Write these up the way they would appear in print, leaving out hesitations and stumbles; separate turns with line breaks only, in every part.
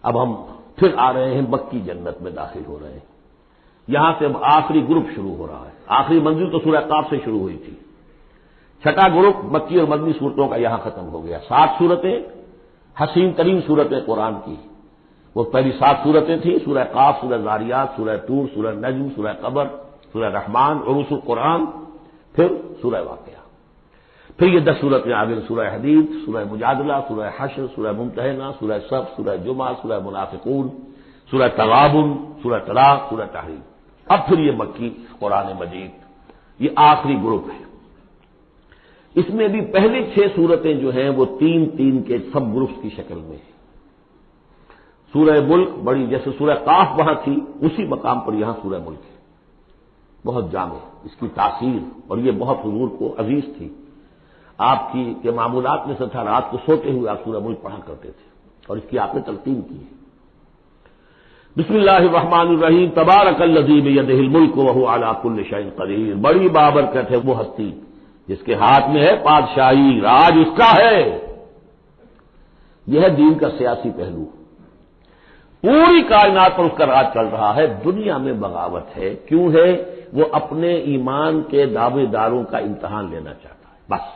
اب ہم پھر آ رہے ہیں مکی جنت میں داخل ہو رہے ہیں. یہاں سے اب آخری گروپ شروع ہو رہا ہے. آخری منزل تو سورہ قاف سے شروع ہوئی تھی. چھٹا گروپ مکی اور مدنی صورتوں کا یہاں ختم ہو گیا. 7 صورتیں حسین ترین صورتیں قرآن کی. وہ پہلی 7 صورتیں تھیں، سورہ قاف، سورہ ذاریات، سورہ طور، سورہ نجم، سورہ قمر، سورہ رحمان، عروس القرآن، پھر سورہ واقعہ. پھر یہ 10 صورتیں آگے، سورہ حدید، سورہ مجادلہ، سورہ حشر، سورہ ممتحنہ، سورہ صف، سورہ جمعہ، سورہ منافقون، سورہ تغابن، سورہ طلاق، سورہ تحریم. اب پھر یہ مکی قرآن مجید، یہ آخری گروپ ہے. اس میں بھی پہلی 6 صورتیں جو ہیں وہ 3 کے سب گروپس کی شکل میں ہیں. سورہ ملک بڑی، جیسے سورہ قاف وہاں تھی اسی مقام پر یہاں سورہ ملک ہے. بہت جامع اس کی تاثیر، اور یہ بہت حضور کو عزیز تھی. آپ کی کے معمولات میں سے تھا، رات کو سوتے ہوئے آپ سورہ ملک پڑھا کرتے تھے، اور اس کی آپ نے تلقین کی ہے. بسم اللہ الرحمن الرحیم. تبارک الذی بیدہ الملک وہو علی کل شیء قدیر. بڑی بابرکت ہے وہ ہستی جس کے ہاتھ میں ہے بادشاہی، راج اس کا ہے. یہ ہے دین کا سیاسی پہلو. پوری کائنات پر اس کا راج چل رہا ہے. دنیا میں بغاوت ہے. کیوں ہے؟ وہ اپنے ایمان کے دعوے داروں کا امتحان لینا چاہتا ہے بس.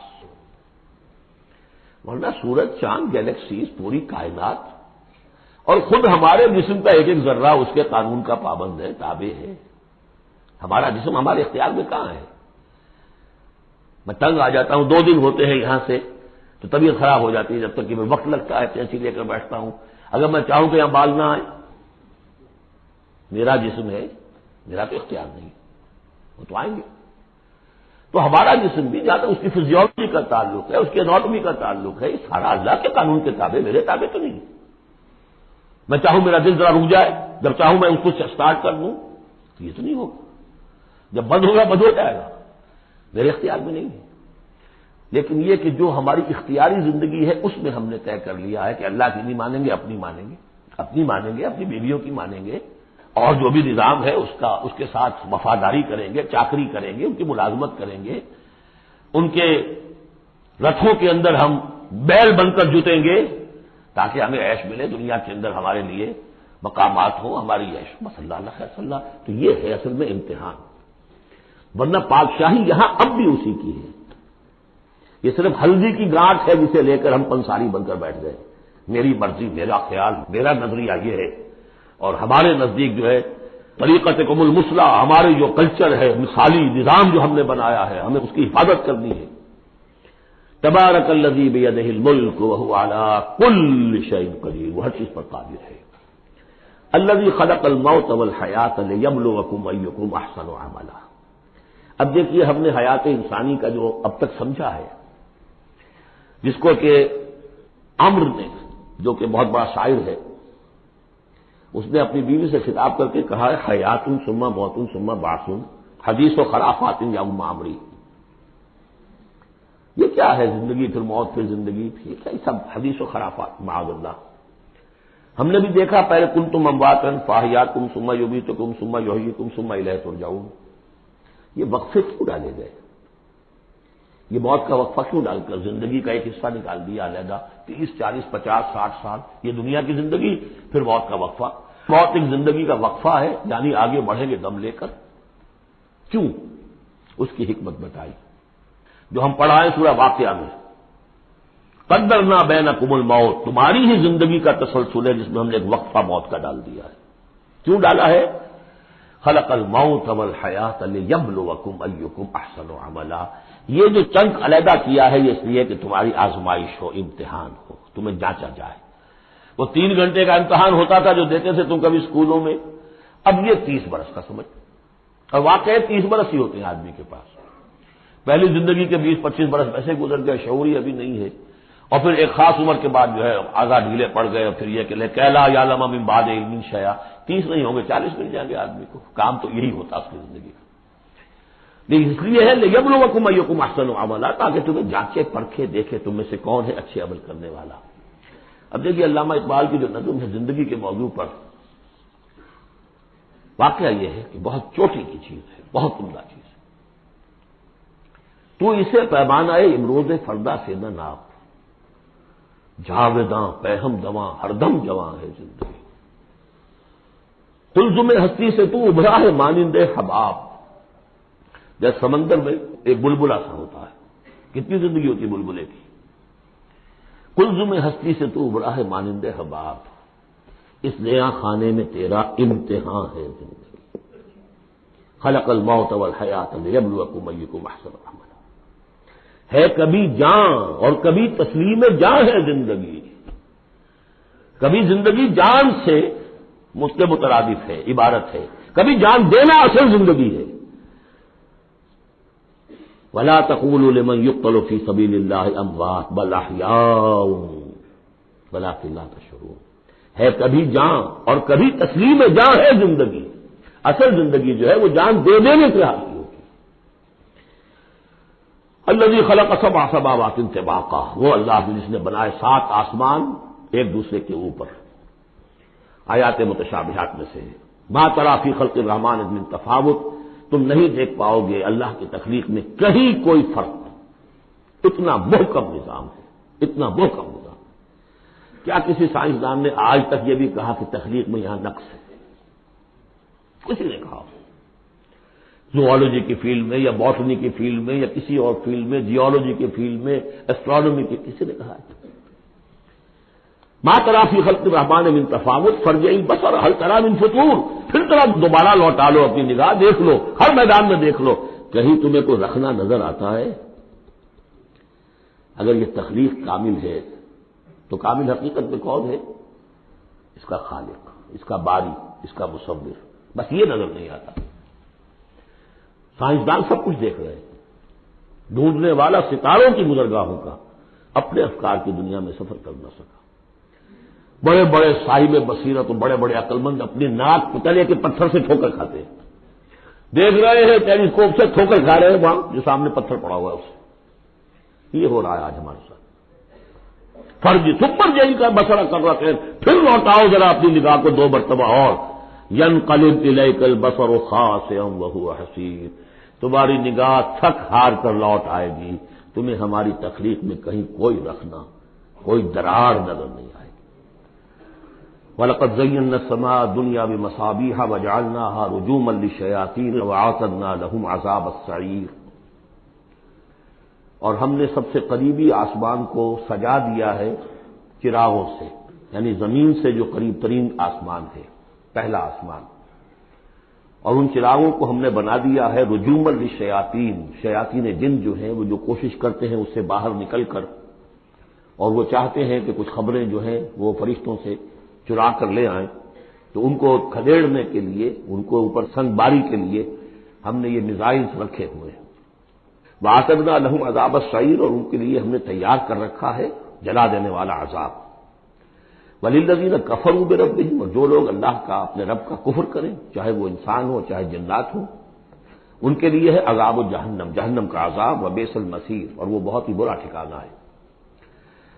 ورنہ سورج، چاند، گیلیکسیز، پوری کائنات اور خود ہمارے جسم کا ایک ذرہ اس کے قانون کا پابند ہے، تابع ہے. ہمارا جسم ہمارے اختیار میں کہاں ہے؟ میں تنگ آ جاتا ہوں، 2 دن ہوتے ہیں یہاں سے تو طبیعت خراب ہو جاتی ہے، جب تک کہ میں وقت لگتا ہے کینچی لے کر بیٹھتا ہوں. اگر میں چاہوں کہ یہاں بال نہ آئے، میرا جسم ہے، میرا تو اختیار نہیں، وہ تو آئیں گے. تو ہمارا جسم بھی جہاں تک اس کی فزیولوجی کا تعلق ہے، اس کی اناٹومی کا تعلق ہے، یہ سارا اللہ کے قانون کے تابع، میرے تابع تو نہیں. میں چاہوں میرا دل ذرا رک جائے، جب چاہوں میں اس کو سٹارٹ کر دوں تو یہ تو نہیں ہوگا. جب بند ہوگا بند ہو جائے گا، میرے اختیار میں نہیں ہے. لیکن یہ کہ جو ہماری اختیاری زندگی ہے اس میں ہم نے طے کر لیا ہے کہ اللہ کی نہیں مانیں گے، اپنی مانیں گے، اپنی مانیں گے، اپنی بیویوں کی مانیں گے، اور جو بھی نظام ہے اس کے ساتھ وفاداری کریں گے، چاکری کریں گے، ان کی ملازمت کریں گے، ان کے رتھوں کے اندر ہم بیل بن کر جتیں گے تاکہ ہمیں عیش ملے، دنیا کے اندر ہمارے لیے مقامات ہوں، ہماری عیش. بس اللہ خیر اللہ. تو یہ ہے اصل میں امتحان. ورنہ پادشاہی یہاں اب بھی اسی کی ہے. یہ صرف ہلدی کی گانٹ ہے جسے لے کر ہم پنساری بن کر بیٹھ گئے. میری مرضی، میرا خیال، میرا نظریہ یہ ہے. اور ہمارے نزدیک جو ہے طریقتکم المثلی، ہمارے جو کلچر ہے، مثالی نظام جو ہم نے بنایا ہے، ہمیں اس کی حفاظت کرنی ہے. تبارک الذی بیدہ الملک وہو علی کل شیء قدیر. وہ ہر چیز پر قادر ہے. الذی خلق الموت والحیات لیبلوکم ایکم احسن عملا. اب دیکھیے ہم نے حیات انسانی کا جو اب تک سمجھا ہے، جس کو کہ عمر نے، جو کہ بہت بڑا شاعر ہے، اس نے اپنی بیوی سے خطاب کر کے کہا ہے حیات ثم موت ثم بعث حدیث و خرافات یا عمری. یہ کیا ہے؟ زندگی پھر موت پھر زندگی، یہ کیا سب حدیث و خرافات معاذ اللہ. ہم نے بھی دیکھا پہلے کنتم امواتا فاحیاکم ثم یمیتکم ثم یحییکم ثم الیہ ترجعون. یہ وقفے کیوں ڈالے گئے؟ یہ موت کا وقفہ کیوں ڈال کر زندگی کا ایک حصہ نکال دیا علیحدہ؟ 30 40 50 60 سال یہ دنیا کی زندگی، پھر موت کا وقفہ. موت ایک زندگی کا وقفہ ہے، یعنی آگے بڑھیں گے دم لے کر. کیوں؟ اس کی حکمت بتائی جو ہم پڑھائیں سورہ واقعہ میں. قدرنا بینکم الموت، تمہاری ہی زندگی کا تسلسل ہے جس میں ہم نے ایک وقفہ موت کا ڈال دیا ہے. کیوں ڈالا ہے؟ خلق الموت والحیات لیبلوکم ایکم احسن عملا. یہ جو چنک علیحدہ کیا ہے یہ اس لیے کہ تمہاری آزمائش ہو، امتحان ہو، تمہیں جانچا جائے. وہ 3 گھنٹے کا امتحان ہوتا تھا جو دیتے تھے تم کبھی اسکولوں میں، اب یہ 30 برس کا سمجھ. اور واقعی 30 برس ہی ہوتے ہیں آدمی کے پاس. پہلی زندگی کے 20 25 برس ویسے گزر گئے، شعوری ابھی نہیں ہے. اور پھر ایک خاص عمر کے بعد جو ہے آزاد ڈھیلے پڑ گئے، اور پھر یہ کہ کیلا یعلم من بعد علم شیئا. 30 نہیں ہوں گے، 40 مل جائیں گے آدمی کو. کام تو یہی ہوتا اس کی زندگی کا. لیکن اس لیے ہے لیبلوکم ایکم احسن عملا، تاکہ تمہیں جانچے پرکھے دیکھے تم میں سے کون ہے اچھے عمل کرنے والا. اب دیکھیے علامہ اقبال کی جو نظم ہے زندگی کے موضوع پر، واقعہ یہ ہے کہ بہت چوٹی کی چیز ہے، بہت عمدہ چیز ہے. تو اسے پیمانہ امروز فردا سے نہ ناپ، جاویداں پہم دواں ہر دم جواں ہے زندگی. قلزم ہستی سے تو ابھرا ہے مانند حباب، جیسے سمندر میں ایک بلبلا سا ہوتا ہے، کتنی زندگی ہوتی ہے بلبلے کی. قلزم ہستی سے تو ابھرا ہے مانند حباب، اس نیا خانے میں تیرا امتحان ہے زندگی. خلق الموت والحیات لیبلوکم ایکم احسن عملا. ہے کبھی جاں اور کبھی تسلیم جاں ہے زندگی. کبھی زندگی جان سے اس کے مترادف ہے، عبارت ہے، کبھی جان دینا اصل زندگی ہے. ولا تقولوا لمن يقتل في سبيل الله اموات بل احياء ولكن لا تشعرون. ہے کبھی جان اور کبھی تسلیم جاں ہے زندگی. اصل زندگی جو ہے وہ جان دے دینے سے حاصل ہوگی. الذي خلق سبع سماوات طباقا، وہ اللہ جس نے بنائے 7 آسمان ایک دوسرے کے اوپر. آیات متشابہات میں سے ما تری فی خلق الرحمن من تفاوت، تم نہیں دیکھ پاؤ گے اللہ کی تخلیق میں کہیں کوئی فرق. اتنا محکم نظام ہے، اتنا محکم نظام. کیا کسی سائنسدان نے آج تک یہ بھی کہا کہ تخلیق میں یہاں نقص ہے؟ کسی نے کہا؟ زوالوجی کی فیلڈ میں یا باٹنی کی فیلڈ میں یا کسی اور فیلڈ میں، جیولوجی کی فیلڈ میں، ایسٹرونومی کی، کسی نے کہا ہے؟ ما تری فی خلق الرحمن من تفاوت فارجع البصر هل تری من فطور. پھر طرح دوبارہ لوٹا لو اپنی نگاہ، دیکھ لو، ہر میدان میں دیکھ لو، کہیں تمہیں کوئی رکھنا نظر آتا ہے؟ اگر یہ تخلیق کامل ہے تو کامل حقیقت میں کون ہے؟ اس کا خالق، اس کا باری، اس کا مصور. بس یہ نظر نہیں آتا. سائنسدان سب کچھ دیکھ رہے ہیں، ڈھونڈنے والا ستاروں کی گزرگاہوں کا اپنے افکار کی دنیا میں سفر کر نہ سکا. بڑے بڑے صاحب بصیرت اور بڑے بڑے عقلمند اپنی ناک پتلے کے پتھر سے ٹھوکر کھاتے ہیں. دیکھ رہے ہیں ٹیلیسکوپ سے ٹھوکر کھا رہے ہیں وہاں جو سامنے پتھر پڑا ہوا ہے اسے. یہ ہو رہا ہے آج ہمارے ساتھ. فرض سپر جیل کا مسئلہ کر رہا ہے. پھر لوٹاؤ ذرا اپنی نگاہ کو 2 مرتبہ اور. ينقلب الیک البصر خاسئا وهو حسیر. تمہاری نگاہ تھک ہار کر لوٹ آئے گی، تمہیں ہماری تخلیق میں کہیں کوئی رکھنا، کوئی دراڑ نظر نہیں آئے گی. وَلَقَدْ زَيَّنَّا السَّمَاءَ الدُّنْيَا بِمَصَابِيحَ وَجَعَلْنَاهَا رُجُومًا لِلشَّيَاطِينِ وَأَعْتَدْنَا لَهُمْ عَذَابَ السَّعِيرِ. اور ہم نے سب سے قریبی آسمان کو سجا دیا ہے چراغوں سے، یعنی زمین سے جو قریب ترین آسمان ہے، پہلا آسمان. اور ان چراغوں کو ہم نے بنا دیا ہے رجومًا للشیاطین. شیاطین جن جو ہیں وہ جو کوشش کرتے ہیں اس سے باہر نکل کر، اور وہ چاہتے ہیں کہ کچھ خبریں جو ہیں وہ فرشتوں سے چرا کر لے آئیں، تو ان کو کھدیڑنے کے لیے، ان کو اوپر سنگ باری کے لیے ہم نے یہ میزائلز رکھے ہوئے ہیں. وَأَعْتَدْنَا لَهُمْ عَذَابَ السَّعِيرِ، اور ان کے لیے ہم نے تیار کر رکھا ہے جلا دینے والا عذاب. وَلِلَّذِينَ كَفَرُوا بِرَبِّهِمْ، اور جو لوگ اللہ کا، اپنے رب کا کفر کریں، چاہے وہ انسان ہو چاہے جنات ہوں، ان کے لیے ہے عذاب جہنم، جہنم کا عذاب. وَبِئْسَ الْمَصِيرُ، اور وہ بہت ہی برا ٹھکانہ ہے.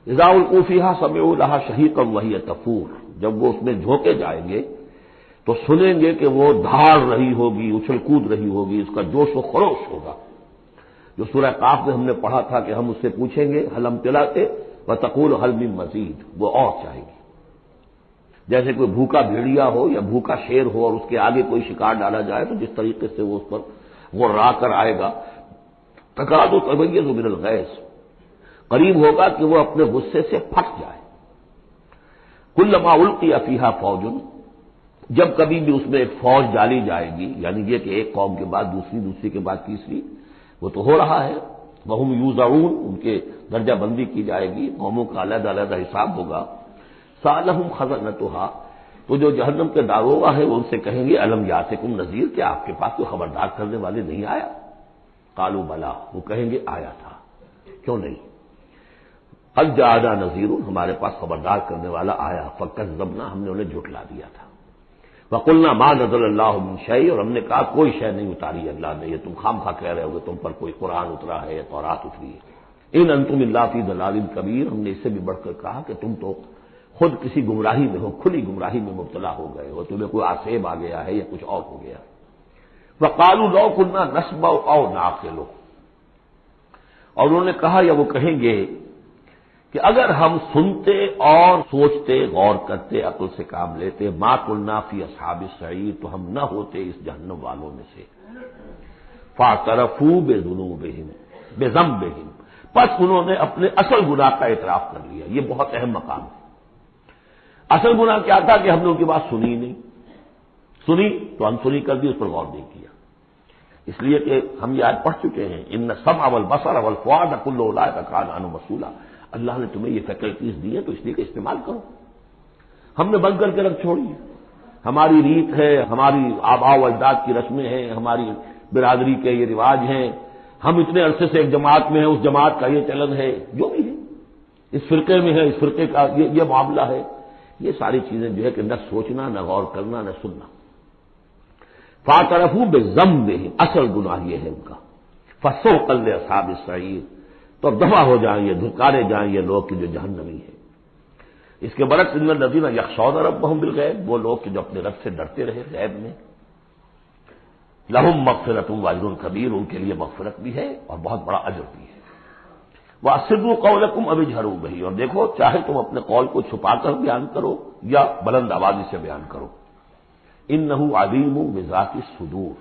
اذا القوا فیہا سمعوا لہا شہیقا وہی تفور، جب وہ اس میں جھونکے جائیں گے تو سنیں گے کہ وہ دھاڑ رہی ہوگی، اچھل کود رہی ہوگی، اس کا جوش و خروش ہوگا. جو سورہ قاف میں ہم نے پڑھا تھا کہ ہم اس سے پوچھیں گے حل امتلأت وتقول حل من مزید، وہ اور چاہے گی. جیسے کوئی بھوکا بھیڑیا ہو یا بھوکا شیر ہو اور اس کے آگے کوئی شکار ڈالا جائے تو جس طریقے سے وہ اس پر غرا کر آئے گا، تکاد تمیز من الغیظ، قریب ہوگا کہ وہ اپنے غصے سے پھٹ جائے. کلما القی فیہا فوج، جب کبھی بھی اس میں ایک فوج ڈالی جائے گی، یعنی یہ کہ ایک قوم کے بعد دوسری، دوسری کے بعد تیسری، وہ تو ہو رہا ہے. وہم یوزعون، ان کے درجہ بندی کی جائے گی، قوموں کا علیحدہ علیحدہ حساب ہوگا. سألہم خزنتہا، تو جو جہنم کے داروغہ ہیں وہ ان سے کہیں گے الم یاتکم نذیر، کیا آپ کے پاس کوئی خبردار کرنے والے نہیں آیا؟ قالوا بلا، وہ کہیں گے آیا تھا، کیوں نہیں؟ قد جاءنا نذیر، ہمارے پاس خبردار کرنے والا آیا. فکذبنا، ہم نے انہیں جھٹلا دیا تھا. وقلنا ما نزل اللہ من شیء، اور ہم نے کہا کوئی شے نہیں اتاری اللہ نے، یہ تم خام خواہ کہہ رہے ہو کہ تم پر کوئی قرآن اترا ہے یا تورات اتری ہے. ان انتم الا فی ضلال کبیر، ہم نے اس سے بھی بڑھ کر کہا کہ تم تو خود کسی گمراہی میں ہو، کھلی گمراہی میں مبتلا ہو گئے ہو، تمہیں کوئی آسیب آ گیا ہے یا کچھ اور ہو گیا. وقالوا لو كنا نسمع او نعقل، اور انہوں نے کہا یا وہ کہیں گے کہ اگر ہم سنتے اور سوچتے، غور کرتے، عقل سے کام لیتے، ما کنا فی اصحاب السعیر، تو ہم نہ ہوتے اس جہنم والوں میں سے۔ فاعترفوا بذنوبہم بذنبہم، پس انہوں نے اپنے اصل گناہ کا اعتراف کر لیا۔ یہ بہت اہم مقام ہے۔ اصل گناہ کیا تھا کہ ہم نے ان کی بات سنی نہیں، سنی تو انسنی کر دی، اس پر غور نہیں کیا۔ اس لیے کہ ہم یہ آج پڑھ چکے ہیں، ان السمع والبصر والفؤاد کل اولئک کان عنہ مسئولا۔ اللہ نے تمہیں یہ فیکلٹیز دی ہیں تو اس لیے کہ استعمال کرو۔ ہم نے بند کر کے رکھ چھوڑی ہے۔ ہماری ریت ہے، ہماری آباء و اجداد کی رسمیں ہیں، ہماری برادری کے یہ رواج ہیں، ہم اتنے عرصے سے ایک جماعت میں ہیں، اس جماعت کا یہ چلن ہے، جو بھی ہے، اس فرقے میں ہے، اس فرقے کا یہ معاملہ ہے۔ یہ ساری چیزیں جو ہے کہ نہ سوچنا، نہ غور کرنا، نہ سننا۔ فاعترفوا بذنبہم، اصل گناہ یہ ہے ان کا۔ فسحقا لاصحاب السعیر، تو دفع ہو جائیں یہ، دھکارے جائیں یہ لوگ کہ جو جہنمی ہیں۔ اس کے برعکس ان الذین یخشون ربہم بالغیب، وہ لوگ کہ جو اپنے رب سے ڈرتے رہے غیب میں، لہم مغفرۃ واجر کبیر، ان کے لیے مغفرت بھی ہے اور بہت بڑا اجر بھی ہے۔ واسروا قولکم او اجہروا بہ، اور دیکھو چاہے تم اپنے قول کو چھپا کر بیان کرو یا بلند آوازی سے بیان کرو۔ انہ علیم بذات الصدور،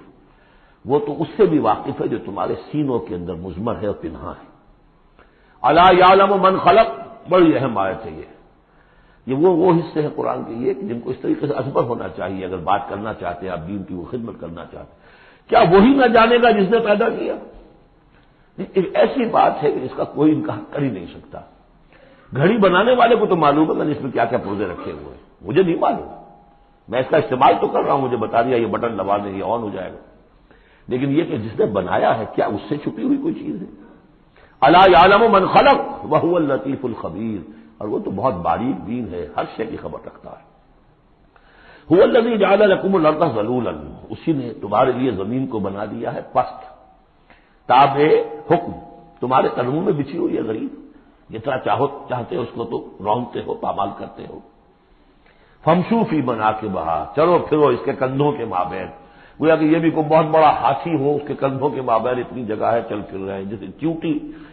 وہ تو اس سے بھی واقف ہے جو تمہارے سینوں کے اندر مضمر ہے اور پنہاں ہے۔ الا یعلم من خلق، بڑی اہم آیت ہے یہ وہ حصے ہیں قرآن کے یہ کہ جن کو اس طریقے سے ازبر ہونا چاہیے اگر بات کرنا چاہتے ہیں، آپ دین کی وہ خدمت کرنا چاہتے ہیں۔ کیا وہی نہ جانے گا جس نے پیدا کیا؟ ایک ایسی بات ہے کہ اس کا کوئی انکار کر ہی نہیں سکتا۔ گھڑی بنانے والے کو تو معلوم ہے کہ اس میں کیا کیا پرزے رکھے ہوئے ہیں، مجھے نہیں معلوم، میں اس کا استعمال تو کر رہا ہوں، مجھے بتا دیا یہ بٹن دبا دیں یہ آن ہو جائے گا، لیکن یہ کہ جس نے بنایا ہے کیا اس سے چھپی ہوئی کوئی چیز ہے؟ الا یعلم من خلق وهو اللطیف الخبیر، اور وہ تو بہت باریک بین ہے، ہر شے کی خبر رکھتا ہے۔ هو الذی جعل لكم الارض ذلولا، اسی نے تمہارے لیے زمین کو بنا دیا ہے پست، تابع حکم، تمہارے قدموں میں بچھی ہوئی ہے غریب، جتنا چاہتے ہو اس کو تو رونتے ہو، پامال کرتے ہو۔ فامشوا فی مناکبہا، چلو پھرو اس کے کندھوں کے مابین، گویا کہ یہ بھی کوئی بہت بڑا ہاتھی ہو، اس کے کندھوں کے مابین اتنی جگہ ہے، چل پھر رہے ہیں۔ جیسے چیونٹی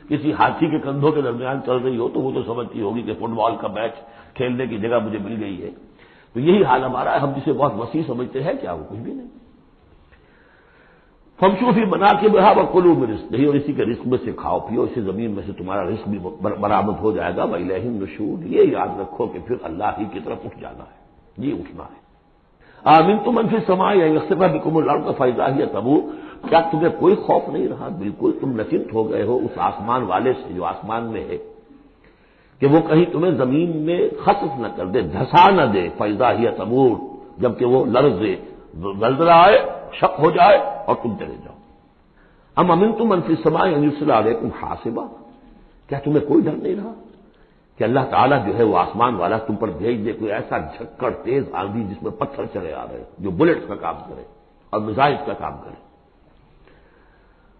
کسی ہاتھی کے کندھوں کے درمیان چل رہی ہو تو وہ تو سمجھتی ہوگی کہ فٹ بال کا میچ کھیلنے کی جگہ مجھے مل گئی ہے۔ تو یہی حال ہمارا ہے، ہم جسے بہت وسیع سمجھتے ہیں کیا وہ کچھ بھی نہیں۔ فامشوا فی مناکبہا وکلوا من رزقہ، اور اسی کے رزق میں سے کھاؤ پیو، اسی زمین میں سے تمہارا رزق بھی برآمد ہو جائے گا۔ وإلیہ النشور، یہ یاد رکھو کہ پھر اللہ ہی کی طرف اٹھ جانا ہے، یہ اٹھنا ہے۔ آمنتم من فی السماء ان یخسف بکم الارض فاذا ہی تمور، کیا تمہیں کوئی خوف نہیں رہا؟ بالکل تم نچنت ہو گئے ہو اس آسمان والے سے جو آسمان میں ہے کہ وہ کہیں تمہیں زمین میں خسف نہ کر دے، دھسا نہ دے۔ فاذا ہی تمور، جبکہ وہ لرزے، زلزلہ آئے، شق ہو جائے اور تم چلے جاؤ۔ امنتم من فی السماء ان یرسل علیکم حاصبا، کیا تمہیں کوئی ڈر نہیں رہا کہ اللہ تعالیٰ جو ہے وہ آسمان والا تم پر بھیج دے کوئی ایسا جھکڑ تیز آندھی جس میں پتھر چلے آ رہے جو بلٹس کا کام کرے اور میزائل کا کام کرے۔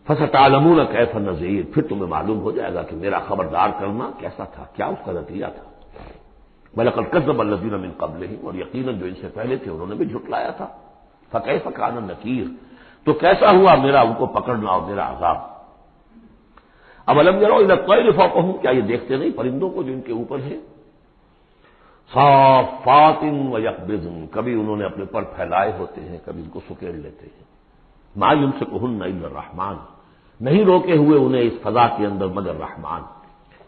فستعلمون کیف نذیر، پھر تمہیں معلوم ہو جائے گا کہ میرا خبردار کرنا کیسا تھا، کیا اس کا نتیجہ تھا۔ وَلَقَدْ كَذَّبَ الَّذِينَ مِن قَبْلِهِمْ، اور یقیناً جو ان سے پہلے تھے انہوں نے بھی جھٹلایا تھا۔ فَكَيْفَ كَانَ نَكِيرٌ، تو کیسا ہوا میرا ان کو پکڑنا اور میرا عذاب۔ اولم يروا الى الطير فوقهم، کیا یہ دیکھتے نہیں پرندوں کو جو ان کے اوپر ہے؟ صافات ويقبضن، کبھی انہوں نے اپنے پر پھیلائے ہوتے ہیں، کبھی ان کو سکیڑ لیتے ہیں۔ ما يمسكهن الا الرحمن، نہیں روکے ہوئے انہیں اس فضا کے اندر مگر رحمان۔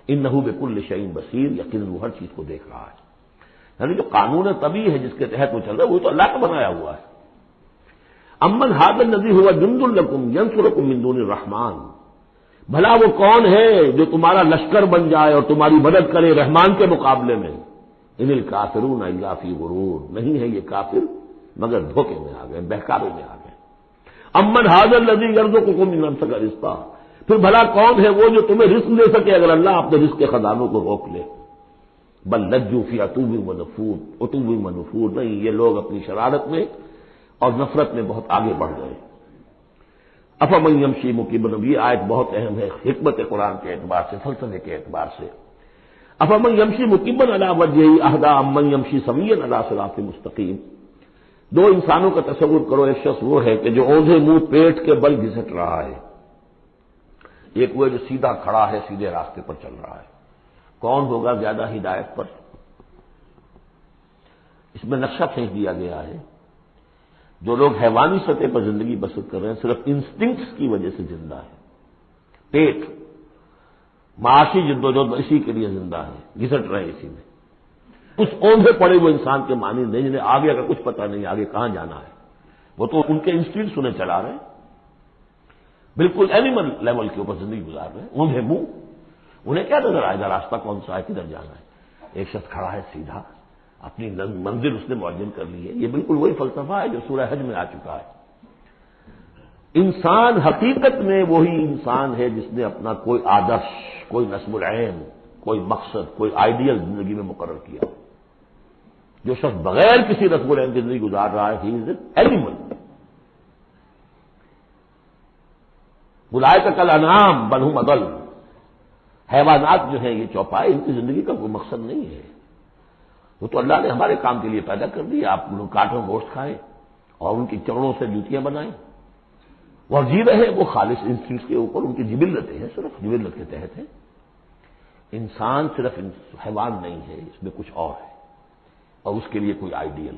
انه بكل شيء بصير، یقیناً وہ ہر چیز کو دیکھ رہا ہے۔ یعنی جو قانون طبیعی ہے جس کے تحت وہ چل رہا ہے وہ تو اللہ کا بنایا ہوا ہے۔ امن هذا الذي هو جند لكم ينصركم من دون الرحمن، بھلا وہ کون ہے جو تمہارا لشکر بن جائے اور تمہاری مدد کرے رحمان کے مقابلے میں؟ ان الکافرون الا فی غرور، نہیں ہے یہ کافر مگر دھوکے میں آ گئے، بہکاوے میں آ گئے۔ امن هذا الذي يرزقكم من امسك رزقا، پھر بھلا کون ہے وہ جو تمہیں رزق دے سکے اگر اللہ اپنے رزق کے خزانوں کو روک لے؟ بل لجوا فی عتو ونفور، نہیں یہ لوگ اپنی شرارت میں اور نفرت میں بہت آگے بڑھ گئے۔ افمن یمشی مکبا، یہ آیت بہت اہم ہے حکمت قرآن کے اعتبار سے، فلسفے کے اعتبار سے۔ افمن یمشی مکبا علی وجہہ اہدی امن یمشی سویا علی صراط مستقیم، دو انسانوں کا تصور کرو، ایک شخص وہ ہے کہ جو اوندھے منہ پیٹ کے بل گھسٹ رہا ہے، ایک وہ جو سیدھا کھڑا ہے، سیدھے راستے پر چل رہا ہے۔ کون ہوگا زیادہ ہدایت پر؟ اس میں نقشہ کھینچ دیا گیا ہے، جو لوگ حیوانی سطح پر زندگی بسر کر رہے ہیں صرف انسٹنکٹس کی وجہ سے زندہ ہے، پیٹ معاشی جدوجہد اسی کے لیے زندہ ہے، گھسٹ رہے ہیں اسی میں، اس اوندھے پڑے وہ انسان کے معنی نہیں جنہیں آگے اگر کچھ پتہ نہیں آگے کہاں جانا ہے، وہ تو ان کے انسٹنکٹس انہیں چلا رہے ہیں، بالکل اینیمل لیول کے اوپر زندگی گزار رہے ہیں، اوندھے منہ، انہیں کیا نظر آئے گا راستہ کون سا ہے، کدھر جانا ہے؟ ایک شخص کھڑا ہے سیدھا، اپنی منزل اس نے معین کر لی ہے۔ یہ بالکل وہی فلسفہ ہے جو سورہ حج میں آ چکا ہے۔ انسان حقیقت میں وہی انسان ہے جس نے اپنا کوئی آدرش، کوئی نصب العین، کوئی مقصد، کوئی آئیڈیل زندگی میں مقرر کیا۔ جو شخص بغیر کسی نصب العین کی زندگی گزار رہا ہے، ہی از این اینیمل۔ اولئک کالانعام بل ھم اضل، حیوانات جو ہیں یہ چوپائے، ان کی زندگی کا کوئی مقصد نہیں ہے۔ وہ تو اللہ نے ہمارے کام کے لیے پیدا کر دی، آپ لوگ کاٹوں گوشت کھائیں اور ان کی چمڑوں سے جوتیاں بنائیں، وہ جی رہے، وہ خالص انسٹنکٹ کے اوپر ان کی جبلتیں ہیں، صرف جبلت کے تحت ہے۔ انسان صرف حیوان نہیں ہے، اس میں کچھ اور ہے، اور اس کے لیے کوئی آئیڈیل۔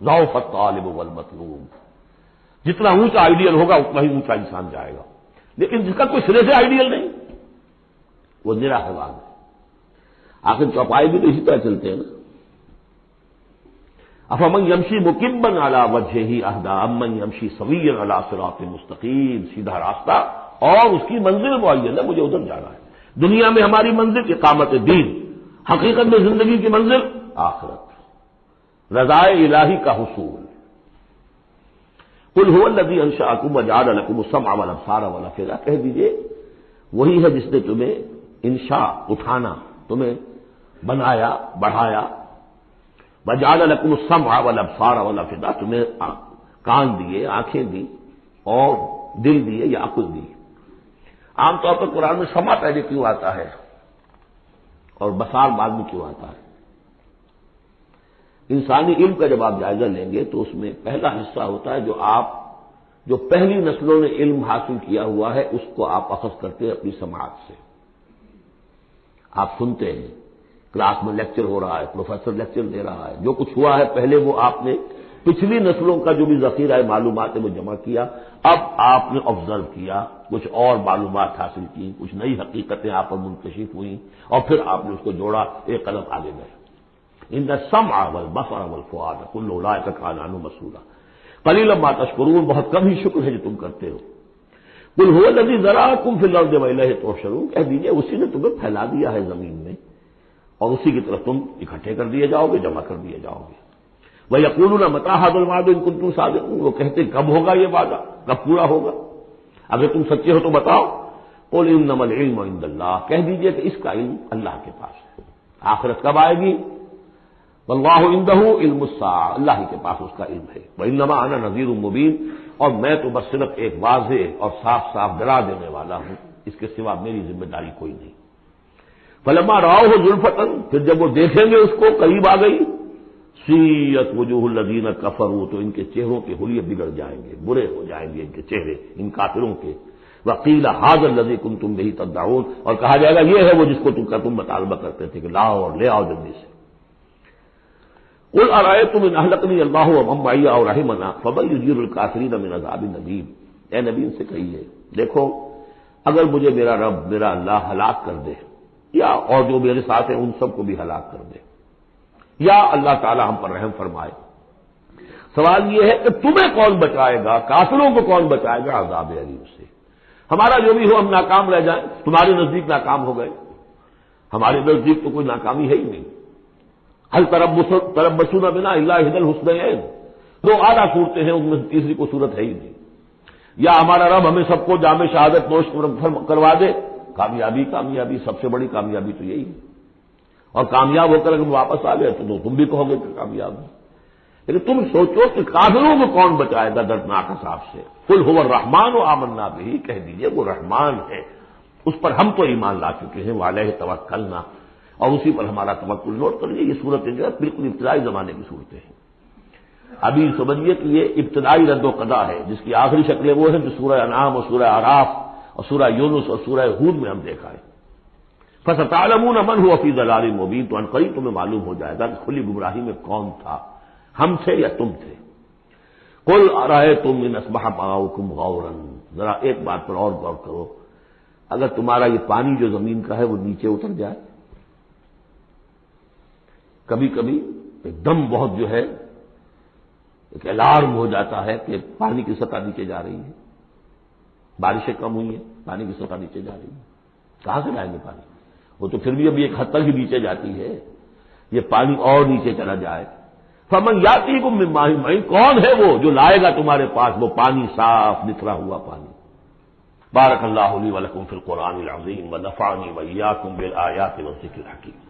ضعف الطالب والمطلوب، جتنا اونچا آئیڈیل ہوگا اتنا ہی اونچا انسان جائے گا، لیکن جس کا کوئی سرے سے آئیڈیل نہیں وہ نرا حیوان ہے۔ آخر چوپائے بھی تو اسی طرح چلتے ہیں نا۔ افمن یمشی مکبا علی وجہہ اہدی امن یمشی سویا علی صراط مستقیم، سیدھا راستہ اور اس کی منزل معین ہے، مجھے ادھر جانا ہے۔ دنیا میں ہماری منزل اقامت دین، حقیقت میں زندگی کی منزل آخرت، رضائے الہی کا حصول۔ قل هو الذی انشأکم وجعل لکم السمع والابصار والافئدہ، کہہ دیجئے وہی ہے جس نے تمہیں انشاء اٹھانا، تمہیں بنایا، بڑھایا، وجعل لکم السمع والابصار والافئدہ، تمہیں کان دیے، آنکھیں دی اور دل دیے یا عقل دی۔ عام طور پر قرآن میں سمع پہلے کیوں آتا ہے اور بصار بعد میں کیوں آتا ہے؟ انسانی علم کا جب آپ جائزہ لیں گے تو اس میں پہلا حصہ ہوتا ہے جو پہلی نسلوں نے علم حاصل کیا ہوا ہے، اس کو آپ اخذ کرتے ہیں اپنی سماعت سے۔ آپ سنتے ہیں، کلاس میں لیکچر ہو رہا ہے، پروفیسر لیکچر دے رہا ہے، جو کچھ ہوا ہے پہلے وہ آپ نے پچھلی نسلوں کا جو بھی ذخیرہ معلومات ہے وہ جمع کیا، اب آپ نے آبزرو کیا، کچھ اور معلومات حاصل کی، کچھ نئی حقیقتیں آپ پر منکشف ہوئیں اور پھر آپ نے اس کو جوڑا، ایک قدم آگے گئے۔ ان السمع والبصر والفؤاد کل اولئک کان عنہ مسئولا قلیلا ما تشکرون، بہت کم ہی شکر ہے جو تم کرتے ہو۔ قل هو الذی ذرأکم فی الارض والیہ تحشرون، کہہ دیجیے اسی نے تمہیں پھیلا دیا ہے زمین میں اور اسی کی طرف تم اکٹھے کر دیے جاؤ گے، جمع کر دیے جاؤ گے۔ وَيَقُولُونَ مَتَىٰ هَٰذَا الْوَعْدُ إِن كُنتُمْ صَادِقِينَ، وہ کہتے کب ہوگا یہ وعدہ، کب پورا ہوگا، اگر تم سچے ہو تو بتاؤ۔ قُلْ إِنَّمَا الْعِلْمُ عِندَ اللَّهِ، کہہ دیجیے کہ اس کا علم اللہ کے پاس ہے، آخرت کب آئے گی؟ وَاللَّهُ عِندَهُ عِلْمُ السَّاعَةِ، اللہ ہی کے پاس اس کا علم ہے۔ وَإِنَّمَا أَنَا نَذِيرٌ مُّبِينٌ، اور میں تو بس صرف ایک واضح اور صاف صاف ڈرا دینے والا ہوں، اس کے سوا میری ذمہ داری کوئی نہیں۔ فَلَمَّا رَأَوْهُ زُلْفَةً، پھر جب وہ دیکھیں گے اس کو قریب آ گئی، سیئت وجوہ الذین کفروا، تو ان کے چہروں کے حلیے بگڑ جائیں گے، برے ہو جائیں گے ان کے چہرے، ان کافروں کے۔ وقیل ھذا الذی کنتم بہ تدعون، اور کہا جائے گا یہ ہے وہ جس کو تم مطالبہ کرتے تھے کہ لاؤ اور لے آؤ جلدی سے۔ قل ارأیتم ان اہلکنی اللہ ومن معی او رحمنا فمن یجیر الکافرین من عذاب الیم، اے نبی ان سے کہیے دیکھو اگر مجھے میرا رب، میرا اللہ ہلاک کر دے، یا اور جو میرے ساتھ ہیں ان سب کو بھی ہلاک کر دے، یا اللہ تعالی ہم پر رحم فرمائے، سوال یہ ہے کہ تمہیں کون بچائے گا، کافروں کو کون بچائے گا عذاب علیم سے؟ ہمارا جو بھی ہو ہم ناکام رہ جائیں، تمہارے نزدیک ناکام ہو گئے، ہمارے نزدیک تو کوئی ناکامی ہے ہی نہیں۔ ہل تربصون بنا الا احدی الحسنیین، دو اعلیٰ صورتیں ہیں، ان میں تیسری کوئی صورت ہے ہی نہیں۔ یا ہمارا رب ہمیں سب کو جام شہادت نوش کروا دے، کامیابی کامیابی، سب سے بڑی کامیابی تو یہی ہے، اور کامیاب ہو کر اگر واپس آ گئے تو تم بھی کہو گے کہ کامیاب ہو۔ لیکن تم سوچو کہ کافروں کو کون بچائے گا دردناک عذاب سے؟ قل هو الرحمن آمنا به، کہہ دیجئے وہ رحمان ہے، اس پر ہم تو ایمان لا چکے ہیں، وعلیہ توکلنا، اور اسی پر ہمارا توکل۔ نوٹ کر لیجیے یہ صورتیں جو ہے بالکل ابتدائی زمانے کی صورتیں ہیں۔ ابھی سمجھیے کہ یہ ابتدائی رد و قضا ہے، جس کی آخری شکلیں وہ ہیں جو سورہ انعام اور سورہ اعراف اور سورہ یونس اور سورہ ہود میں ہم دیکھا ہے۔ فستعلمون من هو فی ضلال مبین، تو عنقریب تمہیں معلوم ہو جائے گا کہ کھلی گمراہی میں کون تھا، ہم تھے یا تم تھے۔ قل ارأیتم ان اصبح ماؤکم غورا، ذرا ایک بات پر اور غور کرو، اگر تمہارا یہ پانی جو زمین کا ہے وہ نیچے اتر جائے، کبھی کبھی ایک دم بہت جو ہے ایک الارم ہو جاتا ہے کہ پانی کی سطح نیچے جا رہی ہے، بارشیں کم ہوئی ہیں، پانی کی سطح نیچے جا رہی ہے، کہاں سے لائیں گے پانی؟ وہ تو پھر بھی ابھی ایک حد تک ہی نیچے جاتی ہے، یہ پانی اور نیچے چلا جائے، فمن یاتیکم من ماء معین، کون ہے وہ جو لائے گا تمہارے پاس وہ پانی صاف نکھرا ہوا پانی۔ بارک اللہ لی ولکم فی القرآن العظیم ونفعنی وإیاکم بالآیات والذکر الحکیم۔